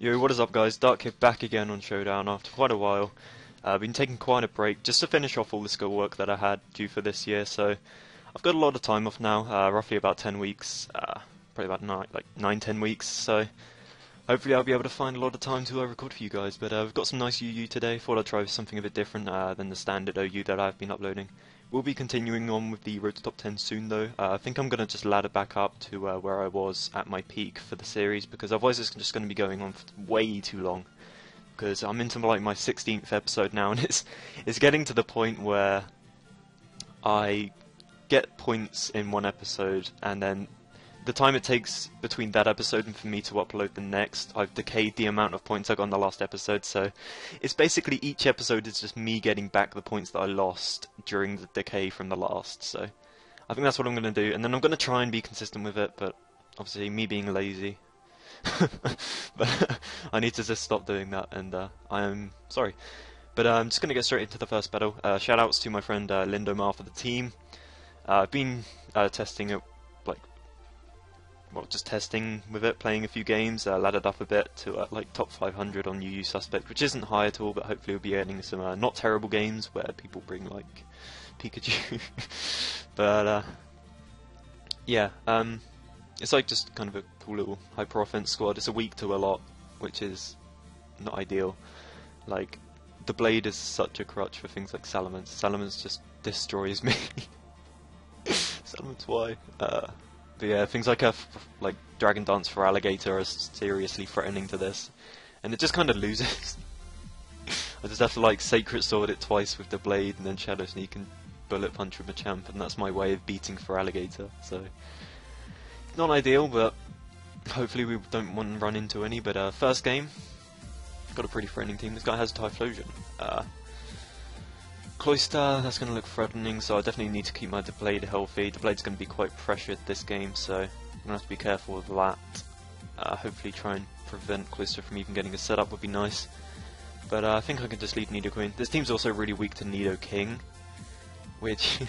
Yo, what is up guys? Dark here back again on Showdown after quite a while. I've been taking quite a break just to finish off all the schoolwork that I had due for this year, so I've got a lot of time off now, roughly about 10 weeks, probably about 9-10 weeks, so hopefully I'll be able to find a lot of time to record for you guys, but we've got some nice UU today. Thought I'd try something a bit different than the standard OU that I've been uploading. We'll be continuing on with the Road to Top 10 soon though. I think I'm going to just ladder back up to where I was at my peak for the series, because otherwise it's just going to be going on for way too long. Because I'm into like my 16th episode now, and it's getting to the point where I get points in one episode, and then the time it takes between that episode and for me to upload the next, I've decayed the amount of points I got in the last episode, so it's basically each episode is just me getting back the points that I lost during the decay from the last, so I think that's what I'm going to do, and then I'm going to try and be consistent with it, but obviously me being lazy, but I need to just stop doing that, and I am sorry. But I'm just going to get straight into the first battle. Shoutouts to my friend Lindomar for the team. I've been testing it, just testing with it, playing a few games, laddered up a bit to like top 500 on UU Suspect, which isn't high at all, but hopefully we'll be getting some not terrible games where people bring like Pikachu. But yeah, it's like just kind of a cool little hyper offense squad. It's a weak to a lot, which is not ideal. Like, the blade is such a crutch for things like Salamence. Salamence just destroys me. Salamence, why? But yeah, things like like Dragon Dance for Alligator are seriously threatening to this, and it just kind of loses. I just have to like Sacred Sword it twice with the blade, and then Shadow Sneak and Bullet Punch with Machamp, and that's my way of beating for Alligator. So it's not ideal, but hopefully we don't want to run into any. But first game, got a pretty threatening team. This guy has Typhlosion. Cloyster, that's going to look threatening, so I definitely need to keep my blade healthy. The blade's going to be quite pressured this game, so I'm going to have to be careful with that. Hopefully try and prevent Cloyster from even getting a setup would be nice. But I think I can just lead Nidoqueen. This team's also really weak to Nidoking, which...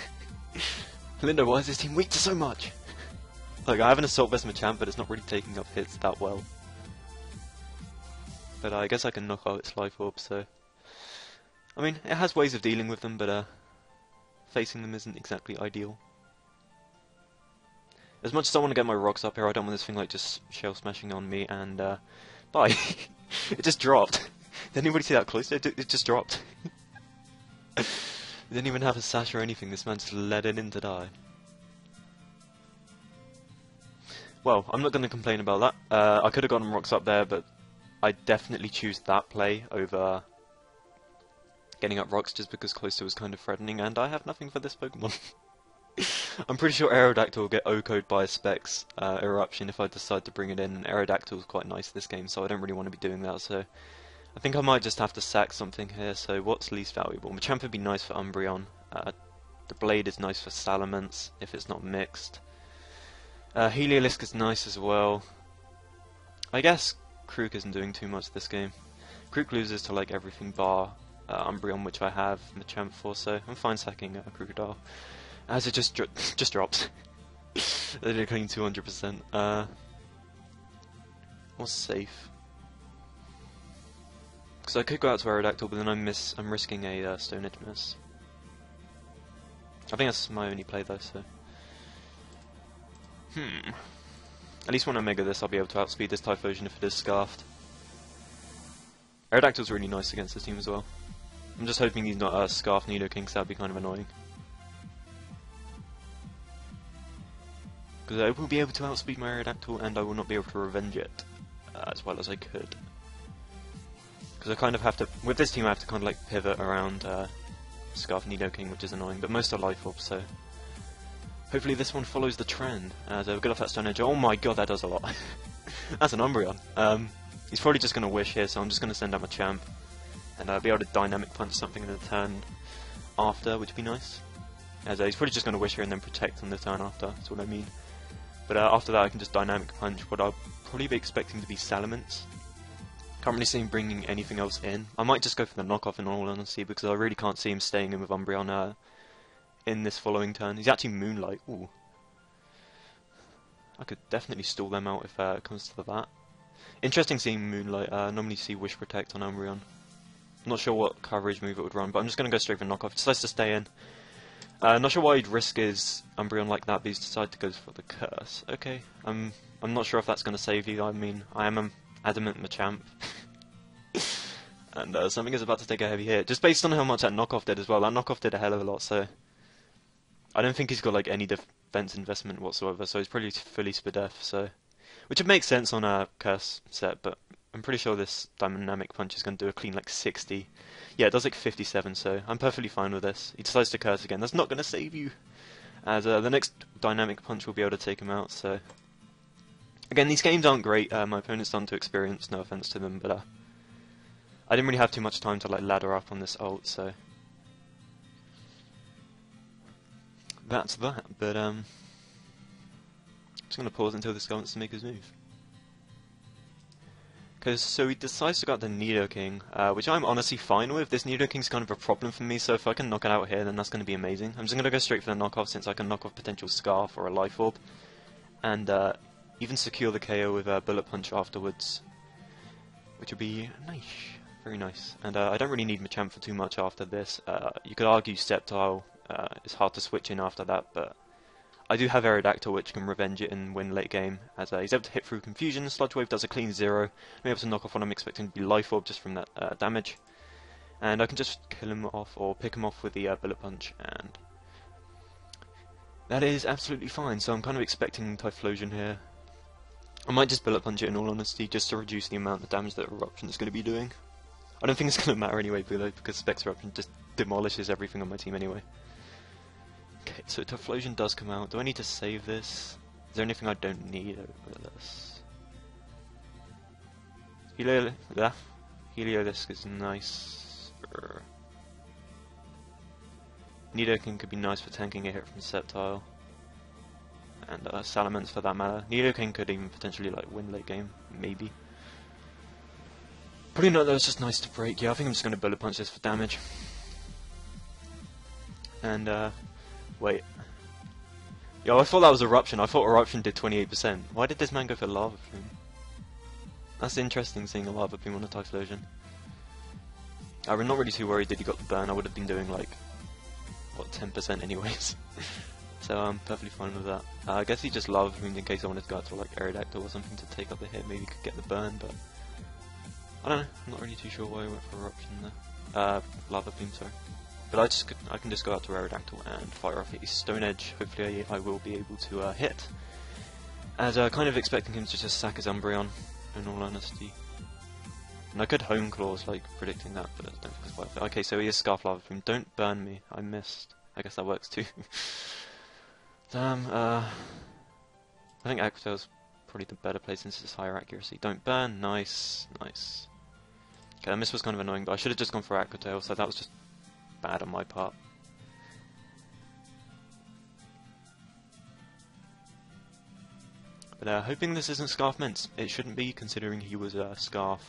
Lindo, why is this team weak to so much? Like, I have an Assault Vest Machamp, but it's not really taking up hits that well. But I guess I can knock out its Life Orb, so... I mean, it has ways of dealing with them, but facing them isn't exactly ideal. As much as I want to get my rocks up here, I don't want this thing like just shell smashing on me, and bye. It just dropped. Did anybody see that close? It just dropped. It didn't even have a sash or anything, this man just let it in to die. Well, I'm not going to complain about that. I could have gotten rocks up there, but I definitely choose that play over getting up rocks just because Cloyster was kind of threatening, and I have nothing for this Pokemon. I'm pretty sure Aerodactyl will get OHKO'd by a Specs Eruption if I decide to bring it in, and Aerodactyl is quite nice this game, so I don't really want to be doing that, so I think I might just have to sack something here. So what's least valuable? Machamp would be nice for Umbreon, the Blade is nice for Salamence if it's not mixed, Heliolisk is nice as well. I guess Krook isn't doing too much this game. Krook loses to like everything bar Umbreon, which I have Machamp for, so I'm fine sacking Crocodile. As it just drops. They did clean 200%. What's safe? Because I could go out to Aerodactyl, but then I'm risking a Stone Edge miss. I think that's my only play though, so... At least when I Mega this, I'll be able to outspeed this Typhlosion if it is Scarfed. Aerodactyl's really nice against this team as well. I'm just hoping he's not Scarf Nidoking, so that'd be kind of annoying. Because I will be able to outspeed my Aerodactyl, and I will not be able to revenge it as well as I could. Because I kind of have to, with this team I have to kind of like pivot around Scarf Nidoking, which is annoying, but most are Life Orbs, so hopefully this one follows the trend. So get off that Stone Edge. Oh my god, that does a lot. That's an Umbreon. He's probably just going to Wish here, so I'm just going to send out Machamp. And be able to Dynamic Punch something in the turn after, which would be nice. As he's probably just going to Wish here and then Protect on the turn after, that's what I mean. But after that I can just Dynamic Punch what I'll probably be expecting to be Salamence. Can't really see him bringing anything else in. I might just go for the knockoff in all honesty, because I really can't see him staying in with Umbreon in this following turn. He's actually Moonlight, ooh. I could definitely stall them out if it comes to that. Interesting seeing Moonlight. Normally see Wish Protect on Umbreon. Not sure what coverage move it would run, but I'm just going to go straight for knockoff. Decides to stay in. Not sure why he'd risk his Umbreon like that, but he's decided to go for the Curse. Okay, I'm not sure if that's going to save you. I mean, I am an adamant Machamp. And something is about to take a heavy hit. Just based on how much that knockoff did as well. That knockoff did a hell of a lot, so... I don't think he's got like any defense investment whatsoever, so he's probably fully Spadef, so... Which would make sense on a Curse set, but I'm pretty sure this Dynamic Punch is going to do a clean like 60. Yeah, it does like 57, so I'm perfectly fine with this. He decides to Curse again. That's not going to save you, as the next Dynamic Punch will be able to take him out, so... Again, these games aren't great. My opponents aren't too experienced, no offense to them, but I didn't really have too much time to like ladder up on this ult, so... That's that, but just going to pause until this guy wants to make his move. So he decides to go out the Nidoking, which I'm honestly fine with. This Nidoking's kind of a problem for me, so if I can knock it out here, then that's going to be amazing. I'm just going to go straight for the knockoff, since I can knock off potential Scarf or a Life Orb, and even secure the KO with a Bullet Punch afterwards, which would be nice, very nice. And I don't really need Machamp for too much after this. You could argue Sceptile. It's hard to switch in after that, but I do have Aerodactyl, which can revenge it and win late game, as he's able to hit through Confusion. Sludge Wave does a clean 0. I'm able to knock off what I'm expecting to be Life Orb just from that damage. And I can just kill him off, or pick him off with the Bullet Punch, and that is absolutely fine. So I'm kind of expecting Typhlosion here. I might just Bullet Punch it in all honesty, just to reduce the amount of damage that Eruption is going to be doing. I don't think it's going to matter anyway, because Specs Eruption just demolishes everything on my team anyway. Okay, so Typhlosion does come out. Do I need to save this? Is there anything I don't need over this? Heliolisk is nice. Nidoking could be nice for tanking a hit from Sceptile. And Salamence for that matter. Nidoking could even potentially like win late game, maybe. Probably not, that was just nice to break. Yeah, I think I'm just going to Bullet Punch this for damage. And wait. Yo, I thought that was Eruption. I thought Eruption did 28%. Why did this man go for Lava Plume? That's interesting seeing a Lava Plume on a Typhlosion. I'm not really too worried that he got the burn. I would have been doing like, what, 10% anyways. So I'm perfectly fine with that. I guess he just Lava Plumed in case I wanted to go out to like Aerodactyl or something to take up the hit. Maybe he could get the burn, but I don't know. I'm not really too sure why I went for Eruption there. Lava Plume, sorry. But I can just go out to Aerodactyl and fire off his Stone Edge. Hopefully I will be able to hit. As kind of expecting him to just sack his Umbreon, in all honesty. And I could Hone Claws, like, predicting that, but I don't think it's worth it. Okay, so he is Scarf Lava Plume. Don't burn me. I missed. I guess that works too. Damn, I think Aqua Tail's probably the better play since it's higher accuracy. Don't burn. Nice. Nice. Okay, that miss was kind of annoying, but I should have just gone for Aqua Tail, so that was just bad on my part. But hoping this isn't Scarf Mince. It shouldn't be, considering he was a Scarf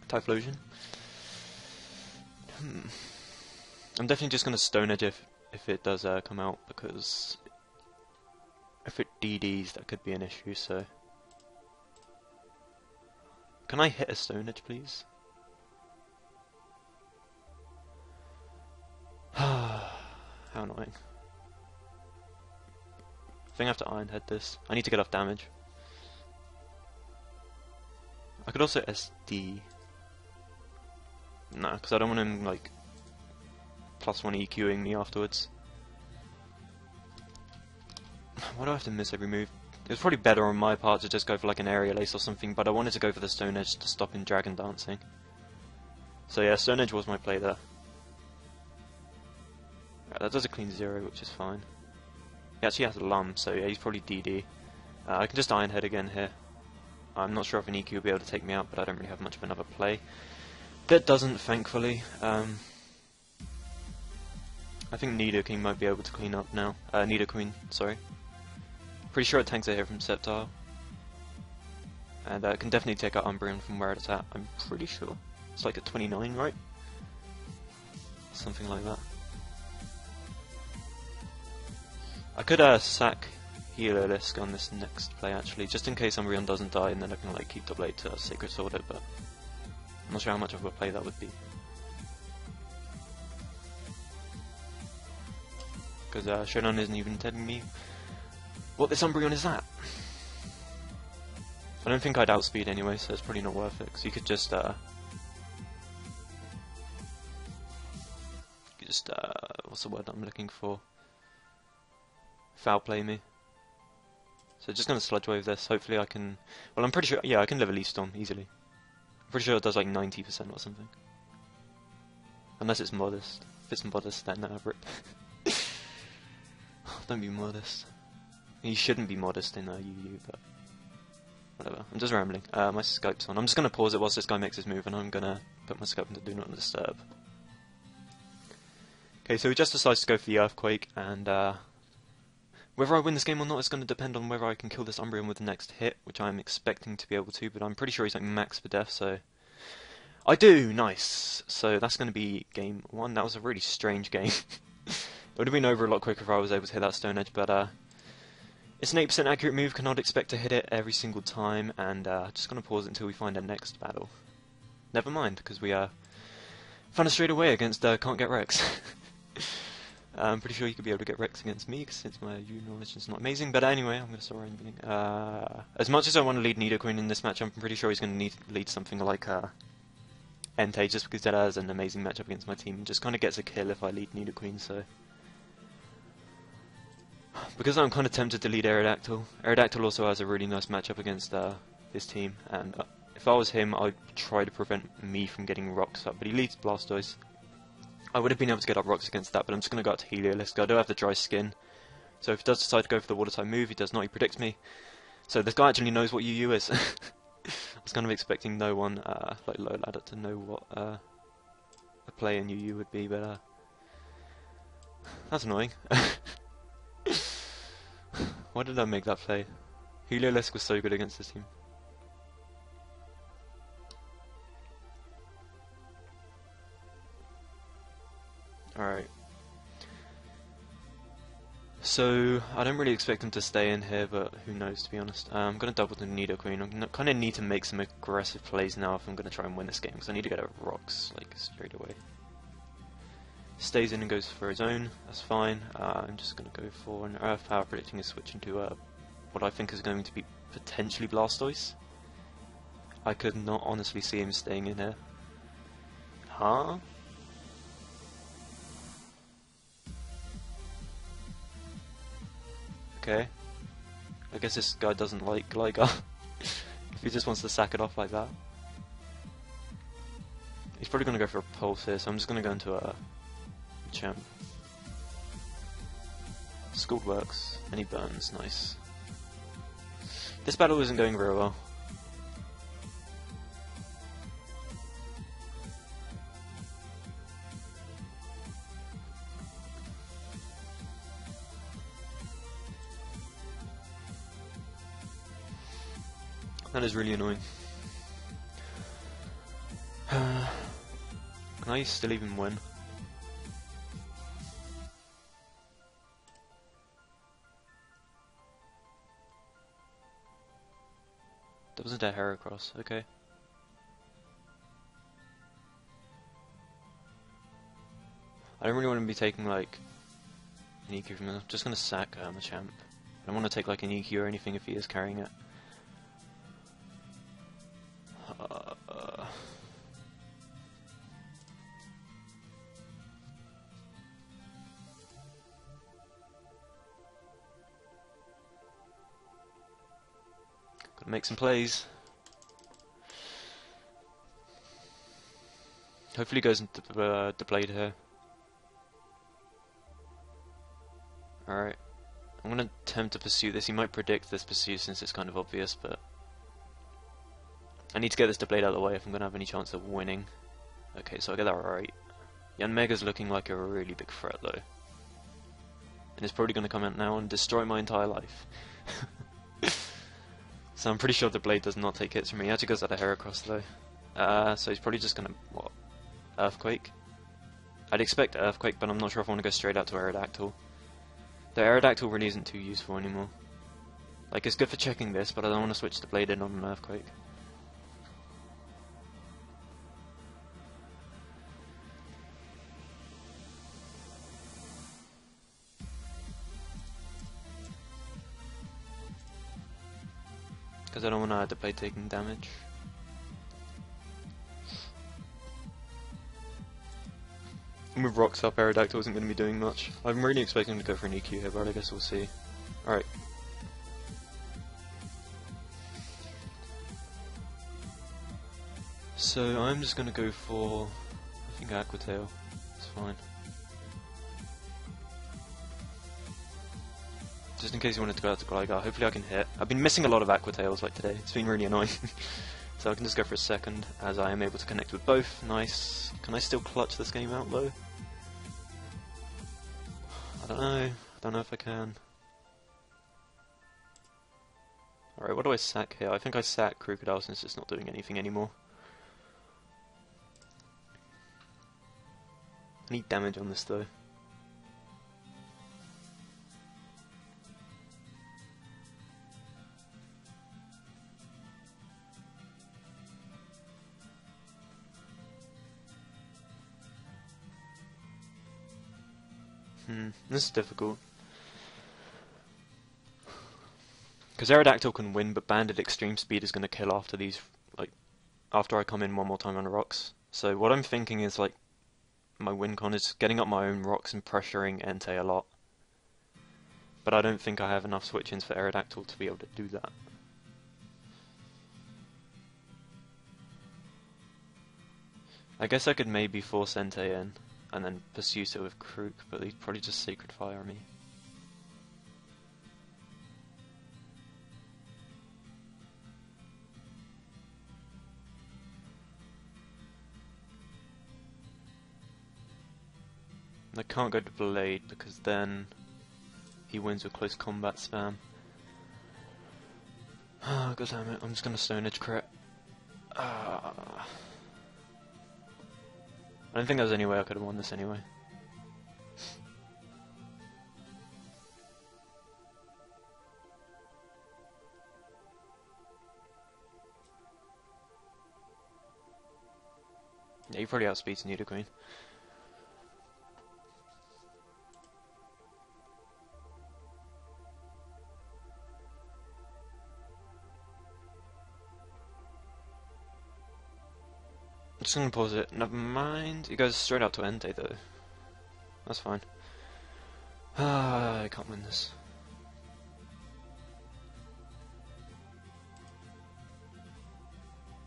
Typhlosion. I'm definitely just going to Stone Edge if it does come out, because if it DDs that could be an issue, so... Can I hit a Stone Edge, please? How annoying. I think I have to Iron Head this. I need to get off damage. I could also SD. No, because I don't want him, like, +1 EQing me afterwards. Why do I have to miss every move? It was probably better on my part to just go for, like, an Aerial Ace or something, but I wanted to go for the Stone Edge to stop him Dragon Dancing. So yeah, Stone Edge was my play there. Right, that does a clean 0, which is fine. He actually has a Lum, so yeah, he's probably DD. I can just Iron Head again here. I'm not sure if an EQ will be able to take me out, but I don't really have much of another play. That doesn't, thankfully. I think Nidoking might be able to clean up now. Nidoqueen, sorry. Pretty sure it tanks a hit from Sceptile. And it can definitely take out Umbreon from where it's at, I'm pretty sure. It's like at 29, right? Something like that. I could sack Heliolisk on this next play actually, just in case Umbreon doesn't die, and then I can like keep the blade to Sacred Sword it, but I'm not sure how much of a play that would be. Because Showdown isn't even telling me what this Umbreon is at. I don't think I'd outspeed anyway, so it's probably not worth it, because you could just what's the word I'm looking for? Foul play me. So just gonna Sludge Wave this, hopefully I can, well I'm pretty sure, yeah I can live a Leaf Storm easily. I'm pretty sure it does like 90% or something. Unless it's modest. If it's modest then rip. Don't be modest. You shouldn't be modest in UU, but whatever. I'm just rambling. My Scope's on. I'm just gonna pause it whilst this guy makes his move, and I'm gonna put my Scope into Do Not Disturb. Okay, so he just decides to go for the Earthquake, and whether I win this game or not is going to depend on whether I can kill this Umbreon with the next hit, which I'm expecting to be able to, but I'm pretty sure he's like max for death, so I do! Nice! So that's going to be game 1. That was a really strange game. It would have been over a lot quicker if I was able to hit that Stone Edge, but it's an 8% accurate move, cannot expect to hit it every single time, and just going to pause it until we find our next battle. Never mind, because we found it straight away against Can't Get Rex. I'm pretty sure you could be able to get Rex against me, since my U knowledge is not amazing, but anyway, I'm going to start rambling. As much as I want to lead Nidoqueen in this match, I'm pretty sure he's going to lead something like Entei, just because that has an amazing matchup against my team, and just kind of gets a kill if I lead Nidoqueen, so... Because I'm kind of tempted to lead Aerodactyl. Aerodactyl also has a really nice matchup against this team, and if I was him, I'd try to prevent me from getting rocks up, but he leads Blastoise. I would have been able to get up rocks against that, but I'm just going to go out to Heliolisk. I do have the dry skin, so if he does decide to go for the water type move, he does not, he predicts me. So this guy actually knows what UU is. I was kind of expecting no one, like low ladder, to know what a play in UU would be, but that's annoying. Why did I make that play? Heliolisk was so good against this team. Alright. So, I don't really expect him to stay in here, but who knows, to be honest. I'm going to double the Nidoqueen. I kind of need to make some aggressive plays now if I'm going to try and win this game, because I need to get a rocks, like, straight away. Stays in and goes for his own, that's fine. I'm just going to go for an Earth Power, predicting a switch into what I think is going to be potentially Blastoise. I could not honestly see him staying in here. Huh? Okay. I guess this guy doesn't like Gligar. If he just wants to sack it off like that. He's probably going to go for a Pulse here, so I'm just going to go into a Champ. Scald works, and he burns, nice. This battle isn't going very well. That is really annoying. Can I still even win? That wasn't a Heracross, okay. I don't really want to be taking like an EQ from him. I'm just going to sack Machamp. I don't want to take like an EQ or anything if he is carrying it. Gotta make some plays. Hopefully he goes into the blade here. Alright. I'm gonna attempt to pursue this. He might predict this pursuit since it's kind of obvious, but I need to get this to blade out of the way if I'm gonna have any chance of winning. Okay, so I get that right. Yanmega's looking like a really big threat though. And it's probably gonna come out now and destroy my entire life. So I'm pretty sure the blade does not take hits from me. He actually goes out of Heracross though. So he's probably just gonna, what, Earthquake? I'd expect Earthquake, but I'm not sure if I want to go straight out to Aerodactyl. The Aerodactyl really isn't too useful anymore. Like, it's good for checking this, but I don't want to switch the blade in on an earthquake. Because I don't want to have the blade taking damage. And with rocks up, Aerodactyl isn't going to be doing much. I'm really expecting to go for an EQ here, but I guess we'll see. Alright. So I'm just going to go for, I think, Aqua Tail. It's fine. Just in case you wanted to go out to Gligar, hopefully I can hit. I've been missing a lot of Aqua Tails like today, it's been really annoying. So I can just go for a second, as I am able to connect with both. Nice. Can I still clutch this game out though? I don't know if I can. Alright, what do I sack here? I think I sack Crocodile since it's not doing anything anymore. I need damage on this though. This is difficult. Because Aerodactyl can win, but Banded Extreme Speed is going to kill after these, like, after I come in one more time on the rocks. So what I'm thinking is, like, my win con is getting up my own rocks and pressuring Entei a lot. But I don't think I have enough switch-ins for Aerodactyl to be able to do that. I guess I could maybe force Entei in, and then pursue it with Krook, but he'd probably just Sacred Fire me. I can't go to Blade because then he wins with close combat spam. Ah, god damn it, I'm just gonna Stone Edge crit. I don't think there was any way I could have won this anyway. Yeah, he probably outspeeds Nidoqueen. I'm just gonna pause it. Never mind. He goes straight out to Entei though. That's fine. I can't win this.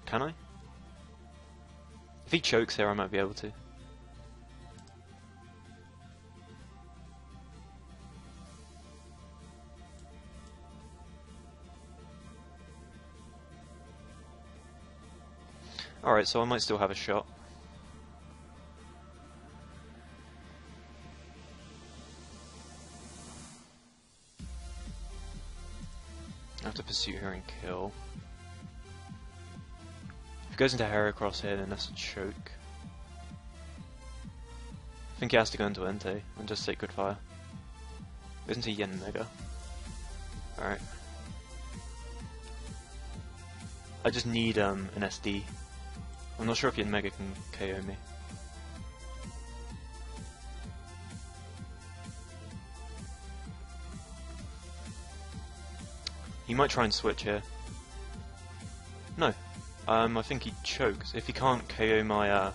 Can I? If he chokes here, I might be able to. Alright, so I might still have a shot. I have to pursue her and kill. If he goes into Heracross here, then that's a choke. I think he has to go into Entei and just Sacred Fire. Goes into Yanmega. Alright. I just need an SD. I'm not sure if Yanmega can KO me. He might try and switch here. No. I think he chokes. If he can't KO my I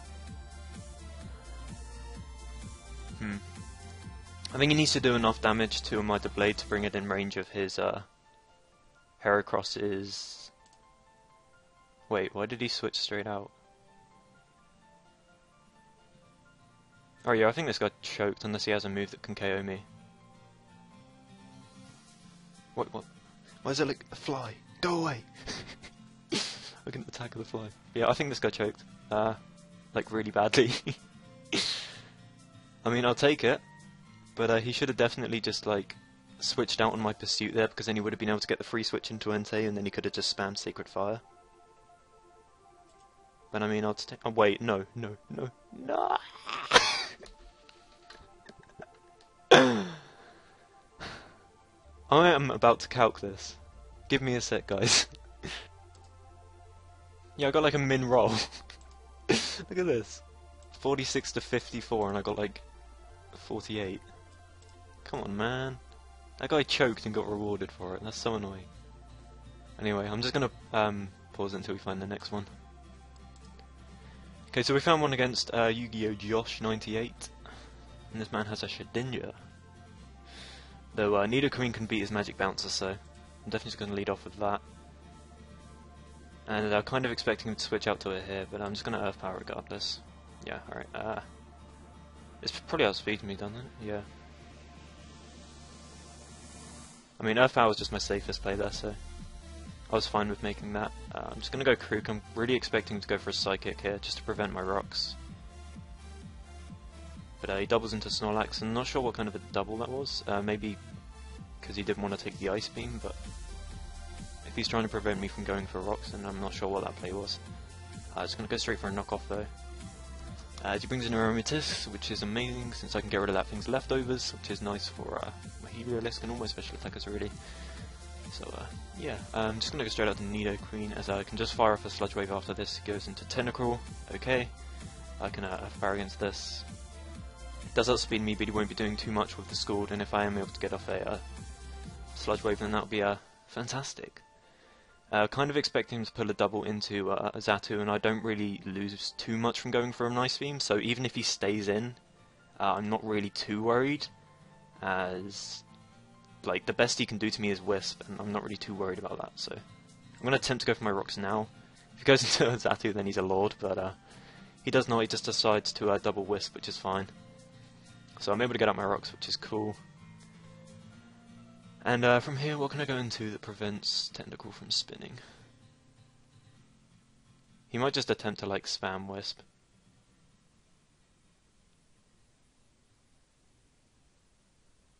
think he needs to do enough damage to my Blade to bring it in range of his Heracross's... Wait, why did he switch straight out? Oh yeah, I think this guy choked unless he has a move that can KO me. What? Why is it like a fly? Go away! I can attack the fly. Yeah, I think this guy choked. Like really badly. I mean, I'll take it, but he should have definitely just like switched out on my pursuit there, because then he would have been able to get the free switch into Entei, and then he could have just spammed Sacred Fire. But I mean, I'll take. Oh wait, no. I am about to calc this. give me a sec, guys. Yeah, I got like a min roll. Look at this. 46 to 54 and I got like 48. Come on, man. That guy choked and got rewarded for it. That's so annoying. Anyway, I'm just gonna pause it until we find the next one. Okay, so we found one against Yu-Gi-Oh! Josh 98. And this man has a Shedinja. Though Nidoqueen can beat his Magic Bouncer, so I'm definitely just going to lead off with that. And I'm kind of expecting him to switch out to it here, but I'm just going to Earth Power regardless. Yeah, alright. It's probably outspeeding me, doesn't it? Yeah. I mean, Earth Power was just my safest play there, so I was fine with making that. I'm just going to go Krook. I'm really expecting to go for a Psychic here, just to prevent my rocks. But he doubles into Snorlax, and I'm not sure what kind of a double that was. Maybe because he didn't want to take the Ice Beam, but if he's trying to prevent me from going for rocks, then I'm not sure what that play was. I'm just going to go straight for a knockoff though. He brings in Aromatisse, which is amazing since I can get rid of that thing's leftovers, which is nice for my Heliolisk and all my special attackers really. So yeah, I'm just going to go straight out to Nidoqueen, as I can just fire off a Sludge Wave after this. He goes into Tentacruel. Okay, I can fire against this. It does outspeed me, but he won't be doing too much with the Scald, and if I am able to get off a Sludge Wave, then that would be fantastic. Kind of expecting him to pull a double into Xatu, and I don't really lose too much from going for a Nice Beam, so even if he stays in, I'm not really too worried, as like the best he can do to me is Wisp, and I'm not really too worried about that, so I'm going to attempt to go for my rocks now. If he goes into Xatu, then he's a Lord, but he does not, he just decides to double Wisp, which is fine. So I'm able to get out my rocks, which is cool. And from here, what can I go into that prevents Tentacruel from spinning? He might just attempt to like spam Wisp.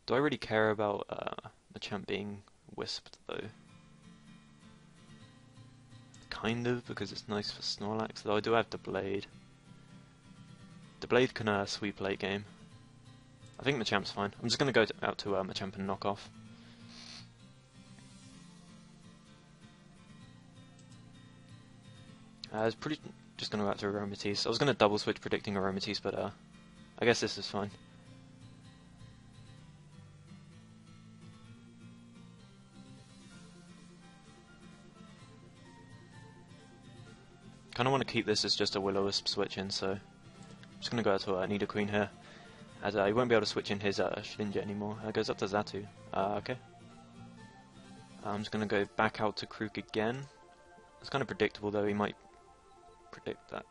Do I really care about Machamp being Wisped though? Kind of, because it's nice for Snorlax, though I do have the Blade. The Blade can sweep late game. I think Machamp's fine. I'm just going to go out to Machamp and knock off. I was just going to go out to Aromatisse. I was going to double switch predicting Aromatisse, but I guess this is fine. Kind of want to keep this as just a Will-O-Wisp switch in, so I'm just going to go out to Nidoqueen here, as he won't be able to switch in his Shedinja anymore. Goes up to Xatu. Okay. I'm just going to go back out to Krook again. It's kind of predictable though, he might predict that.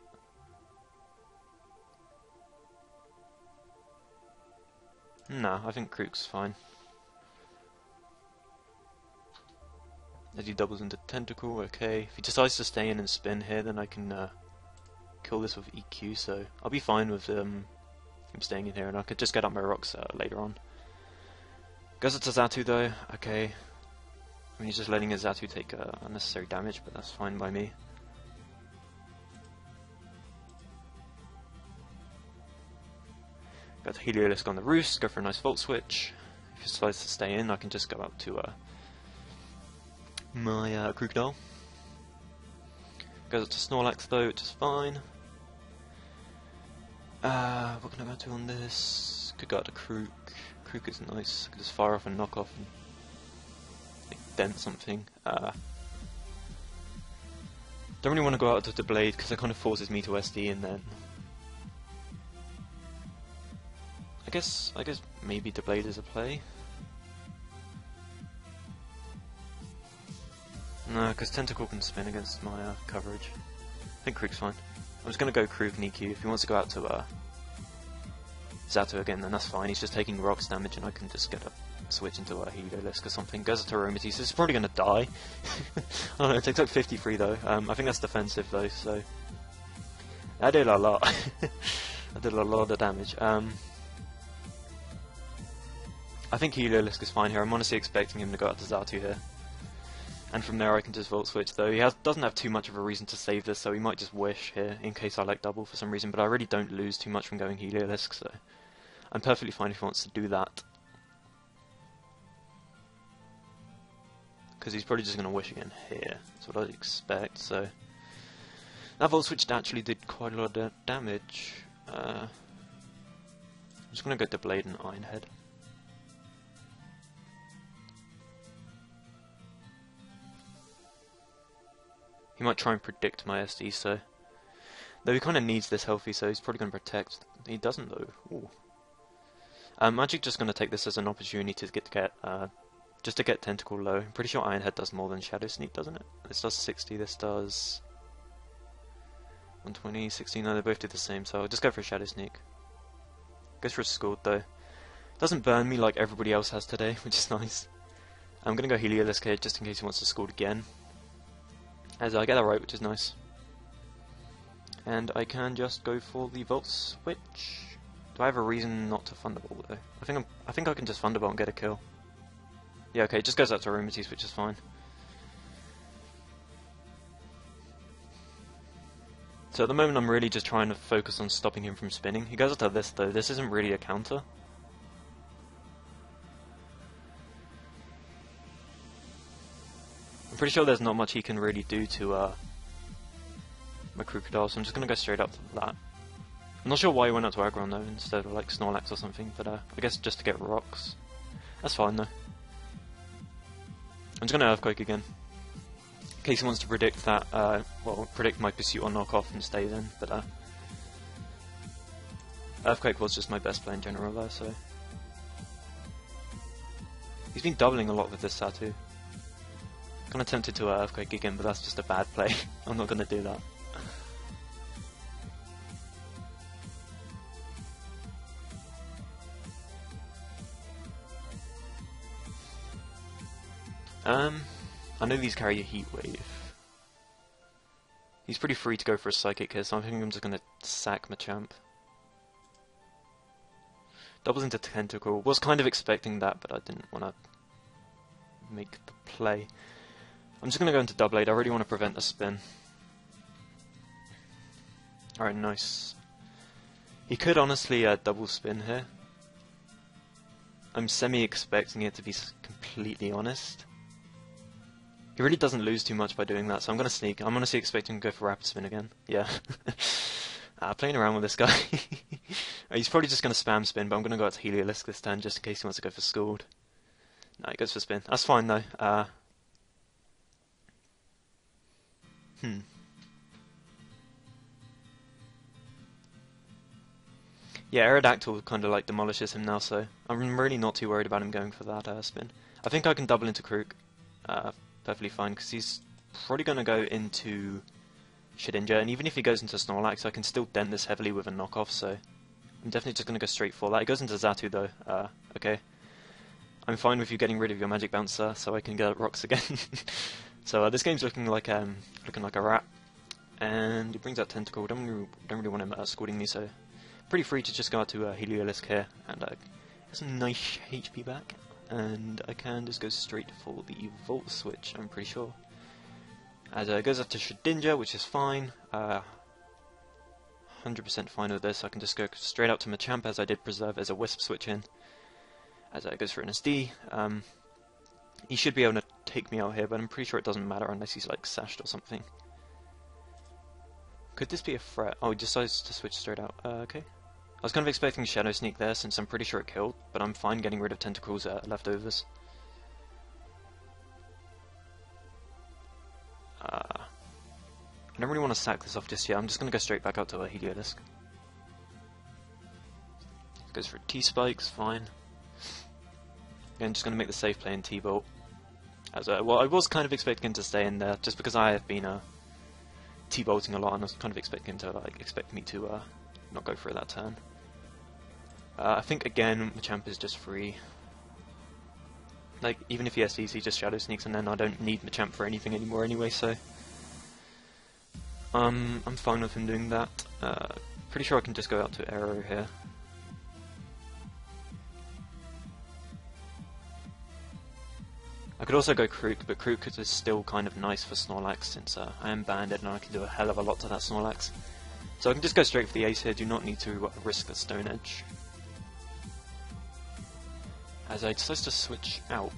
Nah, I think Krook's fine. As he doubles into Tentacruel, okay. If he decides to stay in and spin here, then I can kill this with EQ, so I'll be fine with him staying in here, and I could just get up my rocks later on. Goes up to Xatu though, okay. I mean, he's just letting his Xatu take unnecessary damage, but that's fine by me. Got Heliolisk on the Roost, go for a nice Volt Switch. If he decides to stay in, I can just go up to my Crocodile. Goes up to Snorlax though, which is fine. What can I go to on this? Could go out to Krook. Krook is nice. Could just fire off and knock off and like, dent something. Don't really want to go out to the Blade because it kind of forces me to SD, and then I guess maybe the Blade is a play. No, because Tentacruel can spin against my coverage. I think Krook's fine. I'm just going to go Krook and EQ. If he wants to go out to Xatu again, then that's fine. He's just taking rocks damage, and I can just get a switch into a Heliolisk or something. Goes to Aromatisse. It's probably going to die. I don't know, it takes like 53 though. I think that's defensive though, so I did a lot. I did a lot of damage. I think Heliolisk is fine here. I'm honestly expecting him to go out to Xatu here. And from there I can just Volt Switch, though he doesn't have too much of a reason to save this, so he might just Wish here, in case I like double for some reason, but I really don't lose too much from going Heliolisk, so I'm perfectly fine if he wants to do that. because he's probably just going to wish again here. That's what I'd expect, so... That Volt Switch actually did quite a lot of damage. I'm just going to go to Blade and Iron Head. He might try and predict my SD, so... Though he kind of needs this healthy, so he's probably going to protect. He doesn't, though. Ooh. Magic just going to take this as an opportunity to just to get Tentacle low. I'm pretty sure Iron Head does more than Shadow Sneak, doesn't it? This does 60, this does 120, 60. No, they both do the same, so I'll just go for a Shadow Sneak. Goes for a Scald, though. Doesn't burn me like everybody else has today, which is nice. I'm going to go Heliolisk here just in case he wants to Scald again. As I get that right, which is nice. And I can just go for the Volt Switch. Do I have a reason not to Thunderbolt though? I think I can just Thunderbolt and get a kill. Yeah, okay, it just goes out to Aromatisse, which is fine. So at the moment I'm really just trying to focus on stopping him from spinning. He goes out to this though, this isn't really a counter. I'm pretty sure there's not much he can really do to my Crocodile, so I'm just going to go straight up to that. I'm not sure why he went out to Aggron though, instead of like Snorlax or something, but I guess just to get rocks. That's fine though. I'm just going to Earthquake again. In case he wants to predict that, well, predict my Pursuit or Knock Off and stays in, but Earthquake was just my best play in general there, so... He's been doubling a lot with this Satu. Kind of tempted to Earthquake again, but that's just a bad play. I'm not going to do that. I know these carry a Heat Wave. He's pretty free to go for a Psychic here, so I think I'm just going to sack Machamp. Doubles into Tentacle. Was kind of expecting that, but I didn't want to make the play. I'm just going to go into Double Blade. I really want to prevent a spin. Alright, nice. He could honestly double spin here. I'm semi-expecting it, to be completely honest. He really doesn't lose too much by doing that, so I'm going to sneak. I'm honestly expecting to go for Rapid Spin again. Yeah. Playing around with this guy. He's probably just going to spam spin, but I'm going to go out to Heliolisk this turn just in case he wants to go for Scald. No, he goes for spin. That's fine though. Yeah, Aerodactyl kind of like demolishes him now, so I'm really not too worried about him going for that spin. I think I can double into Krook perfectly fine, because he's probably going to go into Shedinja, and even if he goes into Snorlax, I can still dent this heavily with a knockoff, so I'm definitely just going to go straight for that. He goes into Xatu though, okay. I'm fine with you getting rid of your Magic Bouncer, so I can get rocks again. So this game's looking like a rat, and he brings out Tentacle. Don't really want him Scalding me, so pretty free to just go out to Heliolisk here, and get some nice HP back. And I can just go straight for the Volt Switch, I'm pretty sure. As it goes up to Shedinja, which is fine. 100% fine with this. I can just go straight out to Machamp, as I did preserve as a Wisp Switch in. As it goes for an SD. He should be able to take me out here, but I'm pretty sure it doesn't matter unless he's like sashed or something. Could this be a threat? Oh, he decides to switch straight out. Okay. I was kind of expecting Shadow Sneak there, since I'm pretty sure it killed, but I'm fine getting rid of Tentacle's leftovers. I don't really want to sack this off just yet. I'm just going to go straight back out to a Heliolisk. Goes for T-Spikes, fine. Again, just going to make the safe play in T-Bolt. Well, I was kind of expecting him to stay in there, just because I have been T-Bolting a lot, and I was kind of expecting him to expect me to not go for it that turn. I think again Machamp is just free. Like, even if he SDs, he just Shadow Sneaks, and then I don't need Machamp for anything anymore anyway, so... I'm fine with him doing that. Pretty sure I can just go out to Arrow here. I could also go Krook, but Krook is still kind of nice for Snorlax, since I am banded and I can do a hell of a lot to that Snorlax. So I can just go straight for the ace here, do not need to risk the Stone Edge. As I decide to switch out.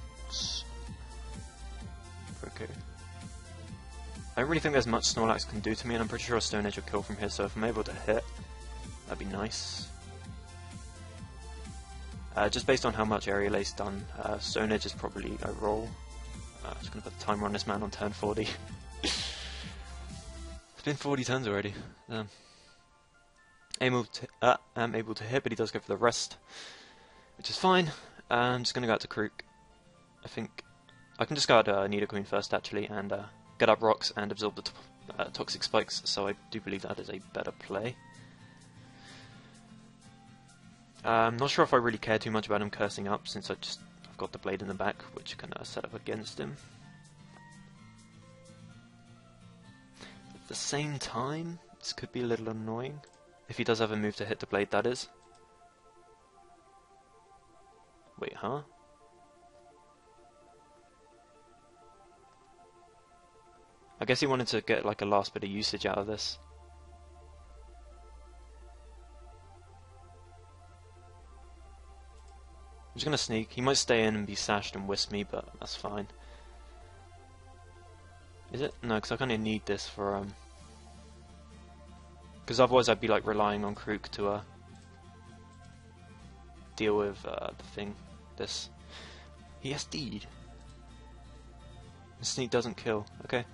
I don't really think there's much Snorlax can do to me, and I'm pretty sure a Stone Edge will kill from here, so if I'm able to hit, that'd be nice. Just based on how much Aerial Ace done, Stone Edge is probably a roll. Just gonna put the timer on this man on turn 40. It's been 40 turns already. I'm able to hit, but he does go for the rest, which is fine. I'm just gonna go out to Krook. I think I can discard Nidoqueen first, actually, and get up rocks and absorb the toxic spikes, so I do believe that is a better play. I'm not sure if I really care too much about him cursing up, since I've got the blade in the back, which can set up against him. At the same time, this could be a little annoying. If he does have a move to hit the blade, that is. Wait, huh? I guess he wanted to get like a last bit of usage out of this. I'm just gonna sneak. He might stay in and be sashed and wisp me, but that's fine. Is it? No, because I kind of need this for because otherwise I'd be like relying on Krook to deal with the thing. This. He SD'd. The sneak doesn't kill. Okay.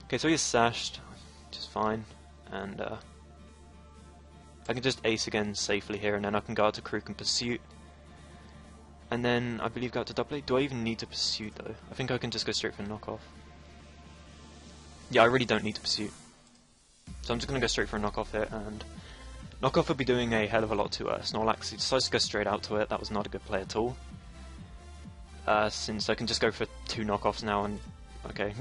Okay, so he's sashed, which is fine, and I can just ace again safely here, and then I can go out to Krook and Pursuit. And then I believe go out to double A. Do I even need to Pursuit though? I think I can just go straight for knockoff. Yeah, I really don't need to Pursuit. So I'm just going to go straight for a knockoff here, and knockoff would be doing a hell of a lot to Snorlax. He decides to go straight out to it. That was not a good play at all. Since I can just go for 2 knockoffs now, and okay.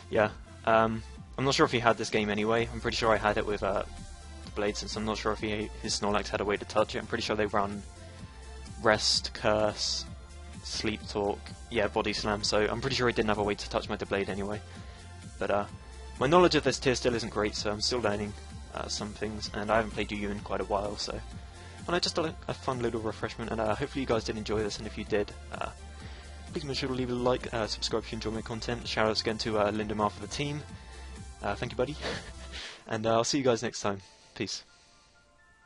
Yeah. I'm not sure if he had this game anyway. I'm pretty sure I had it with the blade, since I'm not sure if his Snorlax had a way to touch it. I'm pretty sure they run Rest, Curse, Sleep Talk, yeah, Body Slam, so I'm pretty sure he didn't have a way to touch my blade anyway. But my knowledge of this tier still isn't great, so I'm still learning some things, and I haven't played UU in quite a while, so just a fun little refreshment, and hopefully you guys did enjoy this, and if you did, please make sure to leave a like, subscribe if you enjoy my content. Shoutouts again to Lindemar for the team. Thank you, buddy. And I'll see you guys next time. Peace.